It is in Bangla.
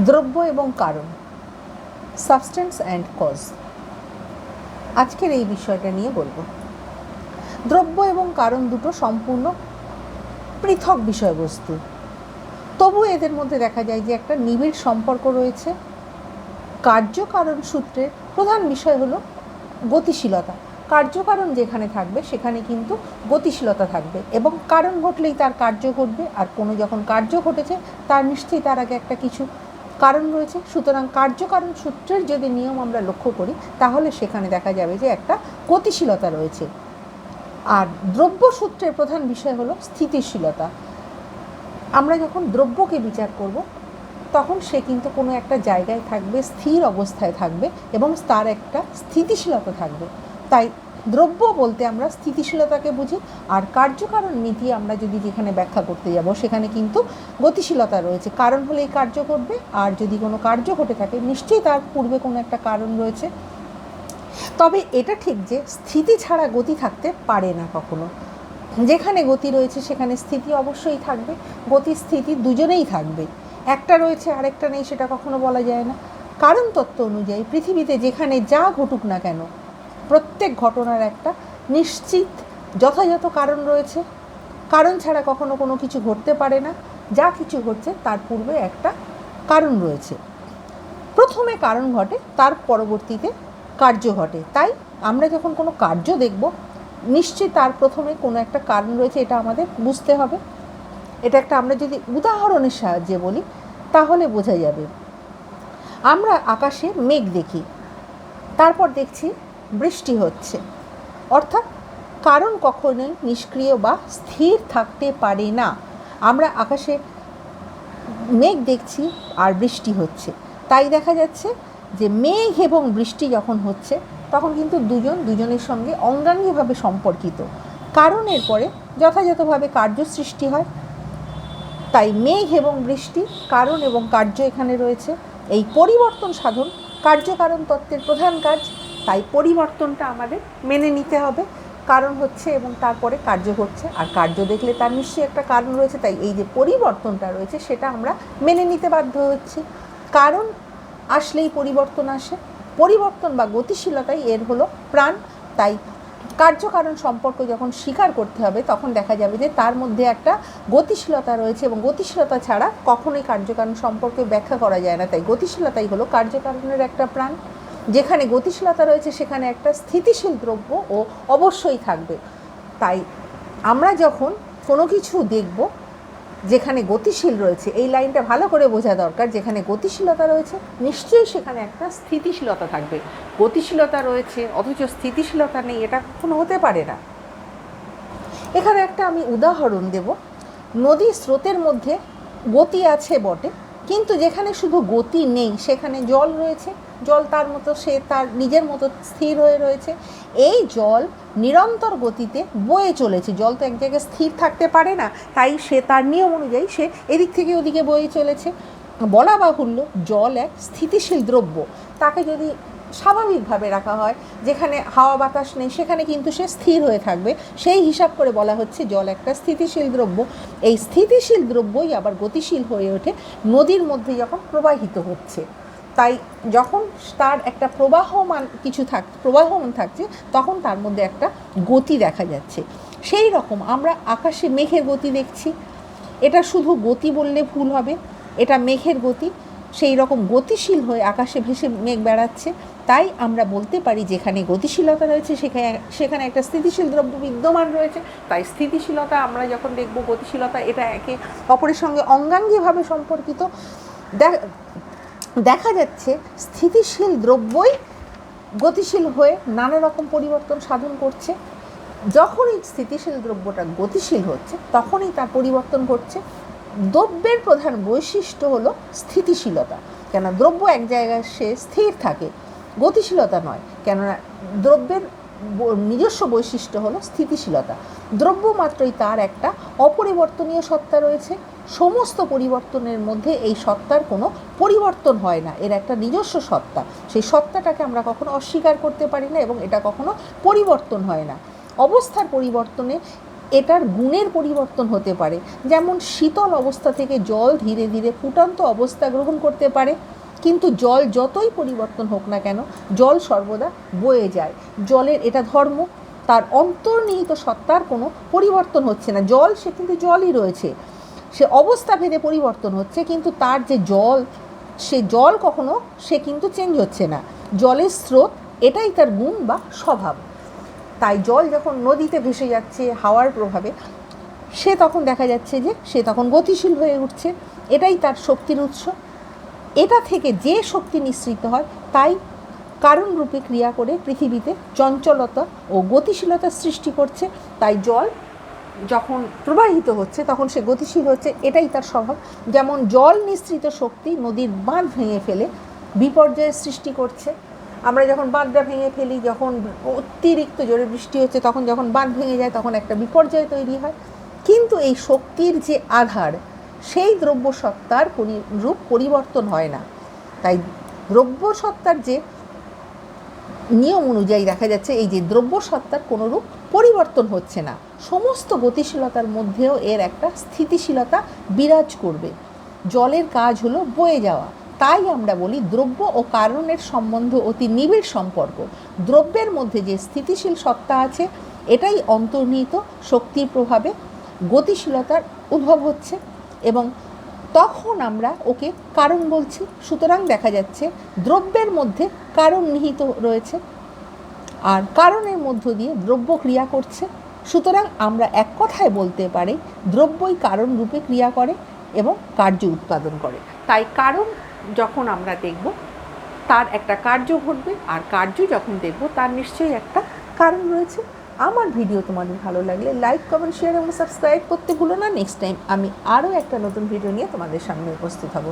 দ্রব্য এবং কারণ, সাবস্টেন্স অ্যান্ড কজ। আজকের এই বিষয়টা নিয়ে বলবো। দ্রব্য এবং কারণ দুটো সম্পূর্ণ পৃথক বিষয়বস্তু, তবু এদের মধ্যে দেখা যায় যে একটা নিবিড় সম্পর্ক রয়েছে। কার্যকারণ সূত্রের প্রধান বিষয় হলো গতিশীলতা। কার্যকারণ যেখানে থাকবে সেখানে কিন্তু গতিশীলতা থাকবে, এবং কারণ ঘটলেই তার কার্য ঘটবে। আর কোনো যখন কার্য ঘটেছে তার নিশ্চয়ই তার আগে একটা কিছু কারণ রয়েছে। সুতরাং কার্যকারণ সূত্রের যদি নিয়ম আমরা লক্ষ্য করি তাহলে সেখানে দেখা যাবে যে একটা গতিশীলতা রয়েছে। আর দ্রব্য সূত্রের প্রধান বিষয় হলো স্থিতিশীলতা। আমরা যখন দ্রব্যকে বিচার করব তখন সে কিন্তু কোনো একটা জায়গায় থাকবে, স্থির অবস্থায় থাকবে এবং তার একটা স্থিতিশীলতা থাকবে। তাই দ্রব্য বলতে আমরা স্থিতিশীলতাকে বুঝি। আর কার্যকারণ নীতি আমরা যদি যেখানে ব্যাখ্যা করতে যাব সেখানে কিন্তু গতিশীলতা রয়েছে। কারণ হলেই কার্য ঘটবে, আর যদি কোনো কার্য ঘটে থাকে নিশ্চয়ই তার পূর্বে কোনো একটা কারণ রয়েছে। তবে এটা ঠিক যে স্থিতি ছাড়া গতি থাকতে পারে না কখনো। যেখানে গতি রয়েছে সেখানে স্থিতি অবশ্যই থাকবে। গতি স্থিতি দুজনেই থাকবে, একটা রয়েছে আরেকটা নেই সেটা কখনো বলা যায় না। কারণ তত্ত্ব অনুযায়ী পৃথিবীতে যেখানে যা ঘটুক না কেন প্রত্যেক ঘটনার একটা নিশ্চিত যথাযথ কারণ রয়েছে। কারণ ছাড়া কখনো কোনো কিছু ঘটতে পারে না। যা কিছু ঘটছে তার পূর্বে একটা কারণ রয়েছে। প্রথমে কারণ ঘটে, তার পরবর্তীতে কার্য ঘটে। তাই আমরা যখন কোনো কার্য দেখব নিশ্চয়ই তার প্রথমে কোনো একটা কারণ রয়েছে, এটা আমাদের বুঝতে হবে। এটা একটা আমরা যদি উদাহরণের সাহায্যে বলি তাহলে বোঝা যাবে। আমরা আকাশে মেঘ দেখি, তারপর দেখছি বৃষ্টি হচ্ছে, অর্থাৎ কারণ কখনোই নিষ্ক্রিয় বা স্থির থাকতে পারে না। আমরা আকাশে মেঘ দেখছি আর বৃষ্টি হচ্ছে, তাই দেখা যাচ্ছে যে মেঘ এবং বৃষ্টি যখন হচ্ছে তখন কিন্তু দুজনের সঙ্গে অঙ্গাঙ্গিভাবে সম্পর্কিত। কারণের পরে যথাযথভাবে কার্য সৃষ্টি হয়। তাই মেঘ এবং বৃষ্টি, কারণ এবং কার্য এখানে রয়েছে। এই পরিবর্তন সাধন কার্যকারণ তত্ত্বের প্রধান কাজ। তাই পরিবর্তনটা আমাদের মেনে নিতে হবে। কারণ হচ্ছে এবং তারপরে কার্য ঘটছে, আর কার্য দেখলে তার নিশ্চয়ই একটা কারণ রয়েছে। তাই এই যে পরিবর্তনটা রয়েছে সেটা আমরা মেনে নিতে বাধ্য হচ্ছি। কারণ আসলেই পরিবর্তন আসে, পরিবর্তন বা গতিশীলতাই এর হলো প্রাণ। তাই কার্যকারণ সম্পর্ক যখন স্বীকার করতে হবে তখন দেখা যাবে যে তার মধ্যে একটা গতিশীলতা রয়েছে, এবং গতিশীলতা ছাড়া কখনোই কার্যকারণ সম্পর্কে ব্যাখ্যা করা যায় না। তাই গতিশীলতাই হলো কার্যকারণের একটা প্রাণ। যেখানে গতিশীলতা রয়েছে সেখানে একটা স্থিতিশীল দ্রব্য ও অবশ্যই থাকবে। তাই আমরা যখন কোনো কিছু দেখব যেখানে গতিশীল রয়েছে, এই লাইনটা ভালো করে বোঝা দরকার। যেখানে গতিশীলতা রয়েছে নিশ্চয়ই সেখানে একটা স্থিতিশীলতা থাকবে। গতিশীলতা রয়েছে অথচ স্থিতিশীলতা নেই, এটা কোনো হতে পারে না। এখানে একটা আমি উদাহরণ দেব। নদীর স্রোতের মধ্যে গতি আছে বটে, কিন্তু যেখানে শুধু গতি নেই সেখানে জল রয়েছে। জল তার মতো, সে তার নিজের মতো স্থির হয়ে রয়েছে। এই জল নিরন্তর গতিতে বয়ে চলেছে। জল তো এক জায়গায় স্থির থাকতে পারে না, তাই সে তার নিয়ম অনুযায়ী সে এদিক থেকে ওদিকে বয়ে চলেছে। বলা বাহুল্য জল এক স্থিতিশীল দ্রব্য। তাকে যদি স্বাভাবিকভাবে রাখা হয়, যেখানে হাওয়া বাতাস নেই সেখানে কিন্তু সে স্থির হয়ে থাকবে। সেই হিসাব করে বলা হচ্ছে জল একটা স্থিতিশীল দ্রব্য। এই স্থিতিশীল দ্রব্যই আবার গতিশীল হয়ে ওঠে নদীর মধ্যে যখন প্রবাহিত হচ্ছে। তাই যখন তার একটা প্রবাহমান থাকছে তখন তার মধ্যে একটা গতি দেখা যাচ্ছে। সেই রকম আমরা আকাশে মেঘের গতি দেখছি। এটা শুধু গতি বললে ভুল হবে, এটা মেঘের গতি। সেই রকম গতিশীল হয়ে আকাশে ভেসে মেঘ বেড়াচ্ছে। তাই আমরা বলতে পারি যেখানে গতিশীলতা রয়েছে সেখানে একটা স্থিতিশীল দ্রব্য বিদ্যমান রয়েছে। তাই স্থিতিশীলতা আমরা যখন দেখব, গতিশীলতা, এটা একে অপরের সঙ্গে অঙ্গাঙ্গিভাবে সম্পর্কিত। দেখা যাচ্ছে স্থিতিশীল দ্রব্যই গতিশীল হয়ে নানা রকম পরিবর্তন সাধন করছে। যখনই স্থিতিশীল দ্রব্যটা গতিশীল হচ্ছে তখনই তার পরিবর্তন ঘটছে। দ্রব্যের প্রধান বৈশিষ্ট্য হলো স্থিতিশীলতা। কেন দ্রব্য এক জায়গায় সে স্থির থাকে, গতিশীলতা নয়। কেননা দ্রব্যের নিজস্ব বৈশিষ্ট্য হলো স্থিতিশীলতা। দ্রব্য মাত্রই তার একটা অপরিবর্তনীয় সত্তা রয়েছে। সমস্ত পরিবর্তনের মধ্যে এই সত্তার কোনো পরিবর্তন হয় না, এর একটা নিজস্ব সত্তা। সেই সত্তাটাকে আমরা কখনো অস্বীকার করতে পারি না, এবং এটা কখনো পরিবর্তন হয় না। অবস্থার পরিবর্তনে এটার গুণের পরিবর্তন হতে পারে। যেমন শীতল অবস্থা থেকে জল ধীরে ধীরে ফুটন্ত অবস্থা গ্রহণ করতে পারে, কিন্তু জল যতই পরিবর্তন হোক না কেন জল সর্বদা বয়ে যায়। জলের এটা ধর্ম, তার অন্তর্নিহিত সত্তার কোনো পরিবর্তন হচ্ছে না। জল সে কিন্তু জলই রয়েছে, সে অবস্থা ভেদে পরিবর্তন হচ্ছে, কিন্তু তার যে জল, সে জল কখনো সে কিন্তু চেঞ্জ হচ্ছে না। জলের স্রোত এটাই তার গুণ বা স্বভাব। তাই জল যখন নদীতে ভেসে যাচ্ছে হাওয়ার প্রভাবে, সে তখন দেখা যাচ্ছে যে সে তখন গতিশীল হয়ে উঠছে, এটাই তার শক্তির উৎস। এটা থেকে যে শক্তি নিঃসৃত হয় তাই কারণরূপে ক্রিয়া করে পৃথিবীতে চঞ্চলতা ও গতিশীলতা সৃষ্টি করছে। তাই জল যখন প্রবাহিত হচ্ছে তখন সে গতিশীল হচ্ছে, এটাই তার স্বভাব। যেমন জল নিঃসৃত শক্তি নদীর বাঁধ ভেঙে ফেলে বিপর্যয়ের সৃষ্টি করছে। আমরা যখন বাঁধটা ভেঙে ফেলি, যখন অতিরিক্ত জোরে বৃষ্টি হচ্ছে, তখন যখন বাঁধ ভেঙে যায় তখন একটা বিপর্যয় তৈরি হয়। কিন্তু এই শক্তির যে আধার, সেই দ্রব্য সত্তার রূপ পরিবর্তন হয় না। তাই দ্রব্য সত্তার যে নিয়ম অনুযায়ী দেখা যাচ্ছে এই যে দ্রব্য সত্তার কোনো রূপ পরিবর্তন হচ্ছে না, সমস্ত গতিশীলতার মধ্যেও এর একটা স্থিতিশীলতা বিরাজ করবে। জলের কাজ হলো বয়ে যাওয়া। তাই আমরা বলি দ্রব্য ও কারণের সম্বন্ধ অতি নিবিড় সম্পর্ক। দ্রব্যের মধ্যে যে স্থিতিশীল সত্তা আছে, এটাই অন্তর্নিহিত শক্তির প্রভাবে গতিশীলতার উদ্ভব হচ্ছে, এবং তখন আমরা ওকে কারণ বলছি। সুতরাং দেখা যাচ্ছে দ্রব্যের মধ্যে কারণ নিহিত রয়েছে, আর কারণের মধ্য দিয়ে দ্রব্য ক্রিয়া করছে। সুতরাং আমরা এক কথায় বলতে পারি দ্রব্যই কারণ রূপে ক্রিয়া করে এবং কার্য উৎপাদন করে। তাই কারণ যখন আমরা দেখব তার একটা কার্য ঘটবে, আর কার্য যখন দেখব তার নিশ্চয়ই একটা কারণ রয়েছে। আমার ভিডিও তোমাদের ভালো লাগলে লাইক, কমেন্ট, শেয়ার এবং সাবস্ক্রাইব করতে ভুলো না। নেক্সট টাইম আমি আরও একটা নতুন ভিডিও নিয়ে তোমাদের সামনে উপস্থিত হব।